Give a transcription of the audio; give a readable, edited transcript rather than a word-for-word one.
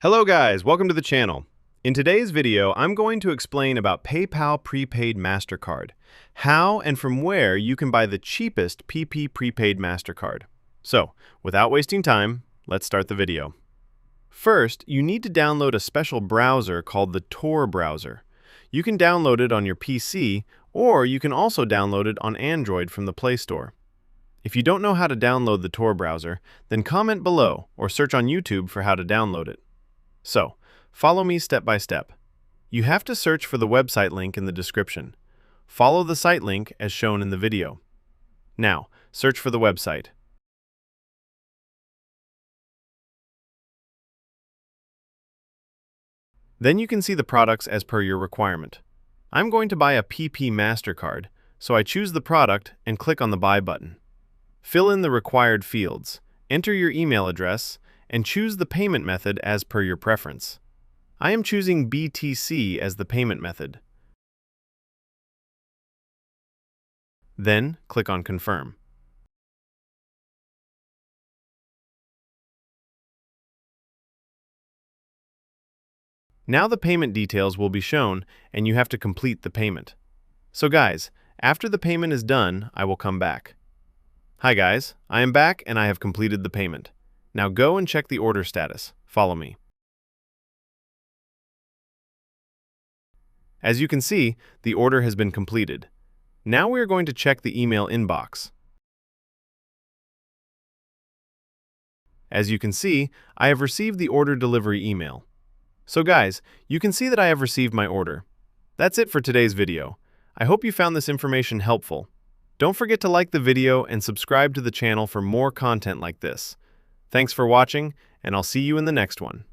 Hello guys, welcome to the channel. In today's video, I'm going to explain about PayPal prepaid Mastercard, how and from where you can buy the cheapest PP prepaid Mastercard. So, without wasting time, let's start the video. First, you need to download a special browser called the Tor browser. You can download it on your PC, or you can also download it on Android from the Play Store. If you don't know how to download the Tor browser, then comment below or search on YouTube for how to download it. So, follow me step by step. You have to search for the website link in the description. Follow the site link as shown in the video. Now, search for the website. Then you can see the products as per your requirement. I'm going to buy a PP Mastercard, so I choose the product and click on the Buy button. Fill in the required fields, enter your email address, and choose the payment method as per your preference. I am choosing BTC as the payment method. Then, click on Confirm. Now the payment details will be shown, and you have to complete the payment. So guys, after the payment is done, I will come back. Hi guys, I am back and I have completed the payment. Now go and check the order status. Follow me. As you can see, the order has been completed. Now we are going to check the email inbox. As you can see, I have received the order delivery email. So guys, you can see that I have received my order. That's it for today's video. I hope you found this information helpful. Don't forget to like the video and subscribe to the channel for more content like this. Thanks for watching, and I'll see you in the next one.